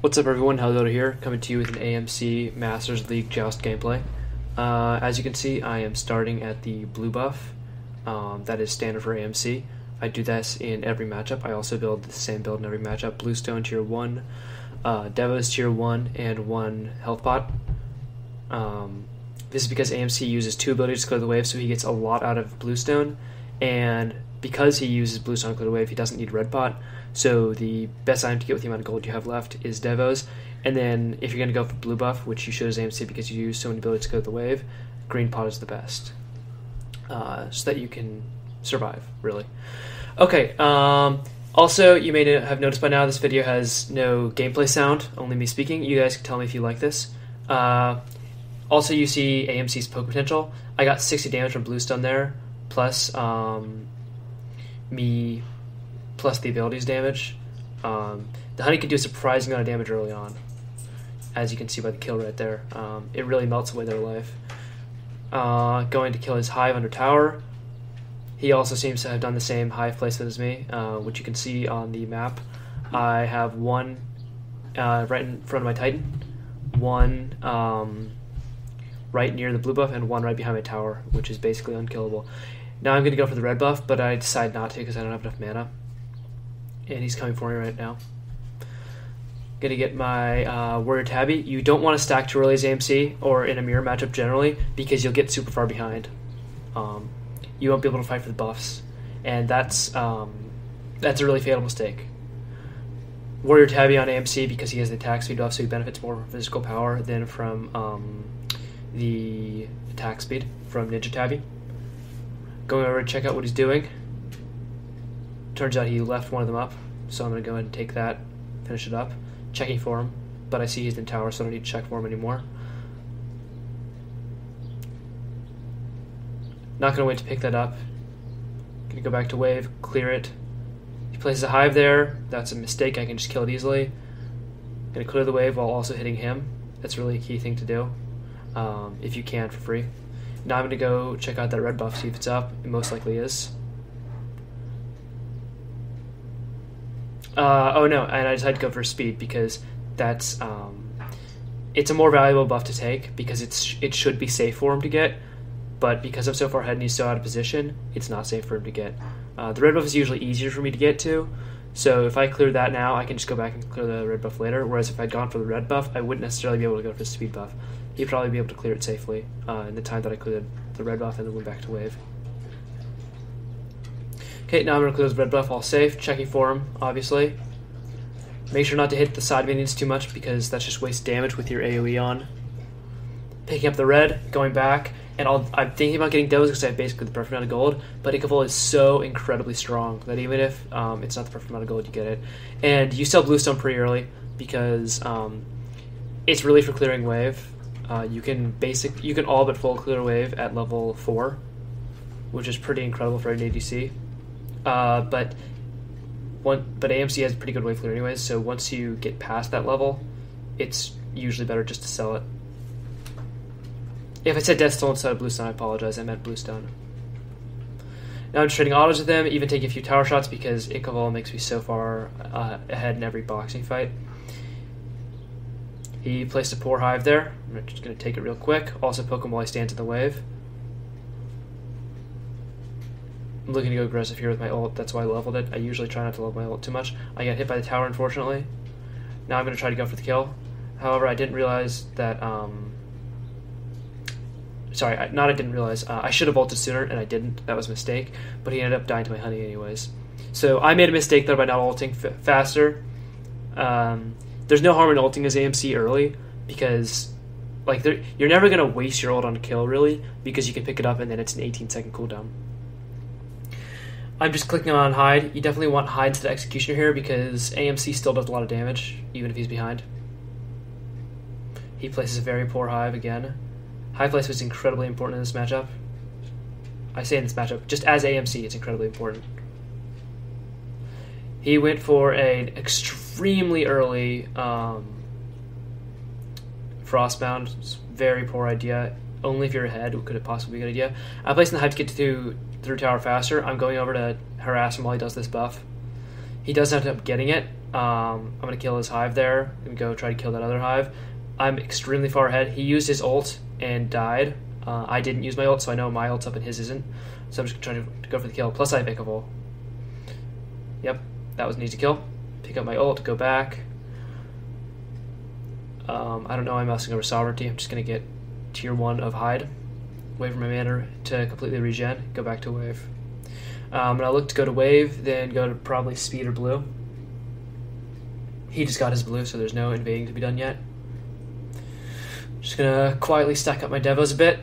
What's up everyone, Hello here, coming to you with an AMC Masters League Joust gameplay. As you can see, I am starting at the blue buff, that is standard for AMC. I do this in every matchup. I also build the same build in every matchup. Bluestone tier 1, Devos tier 1, and 1 health pot. This is because AMC uses 2 abilities to clear the wave, so he gets a lot out of Bluestone, and because he uses Bluestone to clear the wave, he doesn't need red pot. So the best item to get with the amount of gold you have left is Devos, and then if you're going to go for blue buff, which you should as AMC because you use so many abilities to clear the wave, green pot is the best, so that you can survive, really. Okay, also you may have noticed by now this video has no gameplay sound, only me speaking. You guys can tell me if you like this. Also you see AMC's poke potential. I got 60 damage from Bluestone there, plus plus the abilities damage. The honey can do a surprising amount of damage early on, as you can see by the kill right there. It really melts away their life. Going to kill his hive under tower. He also seems to have done the same hive placement as me, which you can see on the map. I have one right in front of my Titan, one right near the blue buff, and one right behind my tower, which is basically unkillable. Now I'm going to go for the red buff, but I decide not to because I don't have enough mana. And he's coming for me right now. Going to get my Warrior Tabby. You don't want to stack too early as AMC or in a mirror matchup generally because you'll get super far behind. You won't be able to fight for the buffs, and that's a really fatal mistake. Warrior Tabby on AMC because he has the attack speed buff, so he benefits more from physical power than from the attack speed from Ninja Tabby. Going over to check out what he's doing. Turns out he left one of them up, so I'm going to go ahead and take that, finish it up. Checking for him, but I see he's in tower, so I don't need to check for him anymore. Not going to wait to pick that up. Going to go back to wave, clear it. He places a hive there. That's a mistake. I can just kill it easily. Going to clear the wave while also hitting him. That's really a key thing to do, if you can for free. Now I'm going to go check out that red buff, see if it's up. It most likely is. Oh no, and I decided to go for speed because that's it's a more valuable buff to take because it should be safe for him to get, but because I'm so far ahead and he's so out of position, it's not safe for him to get. The red buff is usually easier for me to get to, so if I clear that now, I can just go back and clear the red buff later, whereas if I'd gone for the red buff, I wouldn't necessarily be able to go for the speed buff. He'd probably be able to clear it safely in the time that I cleared the red buff and then went back to wave. Okay, now I'm going to clear the red buff all safe, checking for him, obviously. Make sure not to hit the side minions too much because that's just waste damage with your AoE on. Picking up the red, going back, and I'm thinking about getting Devos because I have basically the perfect amount of gold, but Ikavol is so incredibly strong that even if it's not the perfect amount of gold, you get it. And you sell Bluestone pretty early because it's really for clearing wave. You can all but full clear wave at level 4, which is pretty incredible for an ADC. But AMC has a pretty good wave clear anyways, so once you get past that level, it's usually better just to sell it. If I said Deathstone instead of Bluestone, I apologize, I meant Bluestone. Now I'm just trading autos with them, even taking a few tower shots because Ikavol makes me so far ahead in every boxing fight. He placed a poor hive there. I'm just going to take it real quick. Also poke him while he stands in the wave. I'm looking to go aggressive here with my ult, that's why I leveled it. I usually try not to level my ult too much. I got hit by the tower, unfortunately. Now I'm going to try to go for the kill. However, I didn't realize that, I should have ulted sooner, and I didn't. That was a mistake, but he ended up dying to my honey anyways. So I made a mistake there by not ulting faster. There's no harm in ulting as AMC early, because you're never going to waste your ult on a kill, really, because you can pick it up and then it's an 18-second cooldown. I'm just clicking on hide. You definitely want hide instead of executioner here because AMC still does a lot of damage, even if he's behind. He places a very poor hive again. Hive placement is incredibly important in this matchup. I say in this matchup, just as AMC, it's incredibly important. He went for an extremely early Frostbound. It's a very poor idea. Only if you're ahead could it possibly be a good idea. I'm placing the hive to get through tower faster. I'm going over to harass him while he does this buff. He does end up getting it, I'm going to kill his hive there and go try to kill that other hive. I'm extremely far ahead. He used his ult and died. I didn't use my ult, so I know my ult's up and his isn't. So I'm just trying to go for the kill. Plus I have Ichable. Yep, that was an easy kill. Pick up my ult, go back. I don't know, I'm mousing over Sovereignty. I'm just going to get tier 1 of Hide. Wait for my mana to completely regen. Go back to Wave. And I look to go to Wave, then go to probably Speed or Blue. He just got his blue, so there's no invading to be done yet. Just going to quietly stack up my Devos a bit.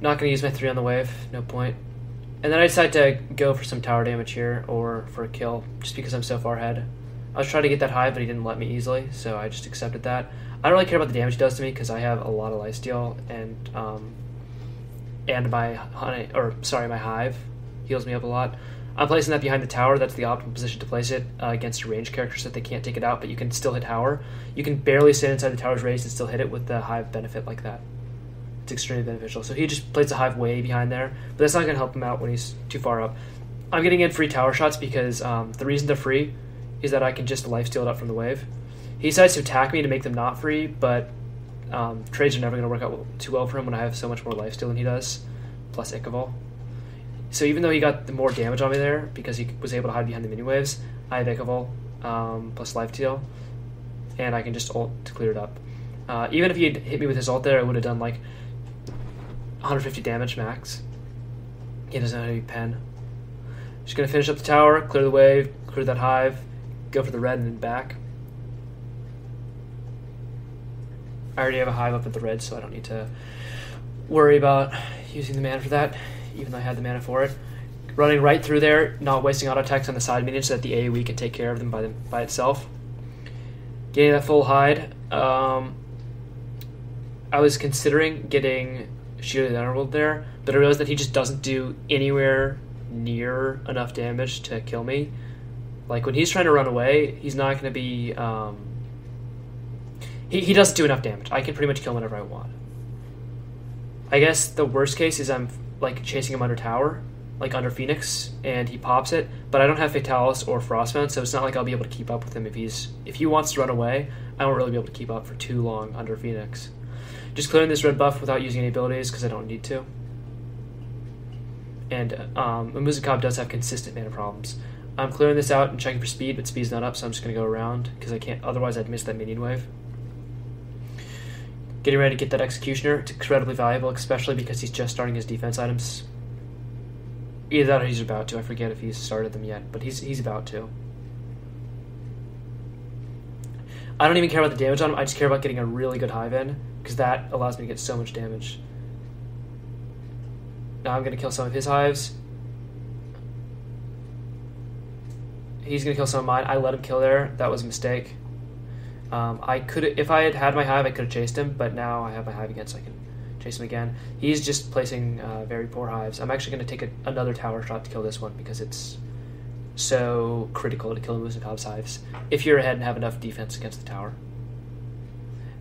Not going to use my 3 on the Wave. No point. And then I decide to go for some tower damage here, or for a kill, just because I'm so far ahead. I was trying to get that hive, but he didn't let me easily, so I just accepted that. I don't really care about the damage he does to me, because I have a lot of lifesteal, and my hive heals me up a lot. I'm placing that behind the tower. That's the optimal position to place it against a ranged character so that they can't take it out, but you can still hit tower. You can barely sit inside the tower's raised and still hit it with the hive benefit like that. It's extremely beneficial. So he just plays the hive way behind there, but that's not going to help him out when he's too far up. I'm getting in free tower shots because the reason they're free is that I can just lifesteal it up from the wave. He decides to attack me to make them not free, but trades are never going to work out too well for him when I have so much more lifesteal than he does, plus Ichable. So even though he got more damage on me there, because he was able to hide behind the mini waves, I have Ichable plus lifesteal, and I can just ult to clear it up. Even if he had hit me with his ult there, I would have done like 150 damage max. He doesn't have any pen. Just going to finish up the tower, clear the wave, clear that hive, go for the red and then back. I already have a hive up at the red, so I don't need to worry about using the mana for that, even though I had the mana for it. Running right through there, not wasting auto attacks on the side minions so that the AoE can take care of them by itself. Getting that full hide. I was considering getting Shield of the Underworld there, but I realized that he just doesn't do anywhere near enough damage to kill me. Like when he's trying to run away, he's not going to be... He doesn't do enough damage. I can pretty much kill him whenever I want. I guess the worst case is I'm like chasing him under tower, like under Phoenix, and he pops it, but I don't have Fatalis or Frostbound, so it's not like I'll be able to keep up with him if he wants to run away. I won't really be able to keep up for too long under Phoenix. Just clearing this red buff without using any abilities because I don't need to. And Muzen does have consistent mana problems. I'm clearing this out and checking for speed, but speed's not up, so I'm just going to go around because I can't. Otherwise, I'd miss that minion wave. Getting ready to get that Executioner. It's incredibly valuable, especially because he's just starting his defense items. Either that or he's about to. I forget if he's started them yet, but he's about to. I don't even care about the damage on him. I just care about getting a really good hive in, because that allows me to get so much damage. Now I'm going to kill some of his hives. He's going to kill some of mine. I let him kill there. That was a mistake. I could, if I had had my hive, I could have chased him, but now I have my hive again, so I can chase him again. He's just placing very poor hives. I'm actually going to take another tower shot to kill this one because it's so critical to kill Muzen hives if you're ahead and have enough defense against the tower.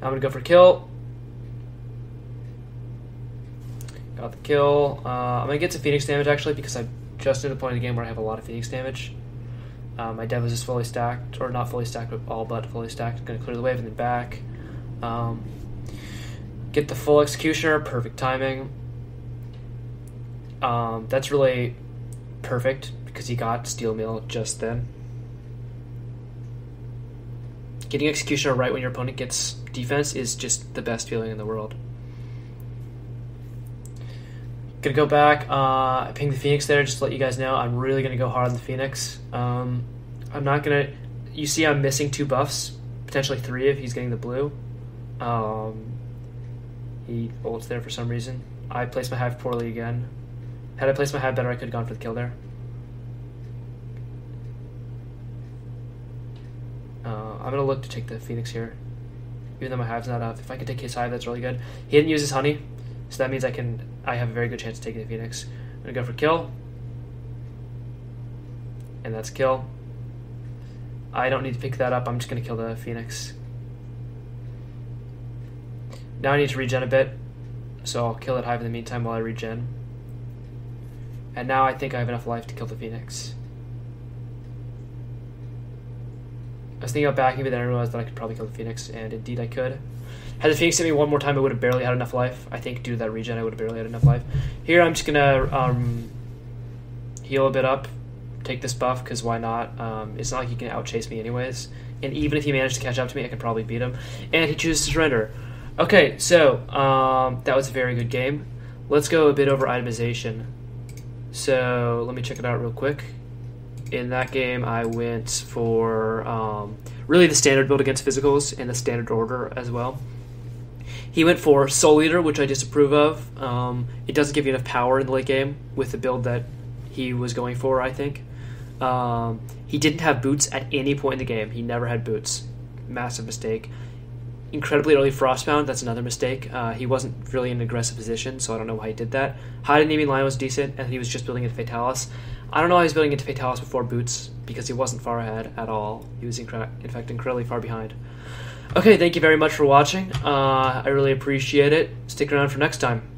Now I'm going to go for a kill. Got the kill. I'm going to get some Phoenix damage actually because I'm just at the point in the game where I have a lot of Phoenix damage. My Devos is fully stacked, or not fully stacked, but all but fully stacked. I'm going to clear the wave and then back. Get the full Executioner, perfect timing. That's really perfect because he got Steel Mill just then. Getting Executioner right when your opponent gets defense is just the best feeling in the world. Gonna go back, ping the Phoenix there just to let you guys know I'm really gonna go hard on the Phoenix. I'm not gonna, you see I'm missing 2 buffs, potentially 3 if he's getting the blue. He ults there for some reason. I placed my hive poorly again. Had I placed my hive better, I could have gone for the kill there. I'm gonna look to take the Phoenix here, even though my hive's not up. If I could take his hive, that's really good. He didn't use his honey, so that means I have a very good chance of taking the Phoenix. I'm going to go for kill. And that's kill. I don't need to pick that up. I'm just going to kill the Phoenix. Now I need to regen a bit. So I'll kill that hive in the meantime while I regen. And now I think I have enough life to kill the Phoenix. was thinking about backing, but then I realized that I could probably kill the Phoenix, and indeed I could. Had the Phoenix hit me one more time, I would have barely had enough life. I think due to that regen, I would have barely had enough life. Here, I'm just gonna heal a bit up, take this buff, because why not? It's not like he can out-chase me anyways. And even if he managed to catch up to me, I could probably beat him. And he chooses to surrender. Okay, so that was a very good game. Let's go a bit over itemization. So let me check it out real quick. In that game, I went for really the standard build against physicals and the standard order as well. He went for Soul Eater, which I disapprove of. It doesn't give you enough power in the late game with the build that he was going for, I think. He didn't have boots at any point in the game. He never had boots. Massive mistake. Incredibly early Frostbound, that's another mistake. He wasn't really in an aggressive position, so I don't know why he did that. Hide Enemy Line was decent, and he was just building into Fatalis. I don't know why he was building into Fatalis before boots, because he wasn't far ahead at all. He was, in fact, incredibly far behind. Okay, thank you very much for watching. I really appreciate it. Stick around for next time.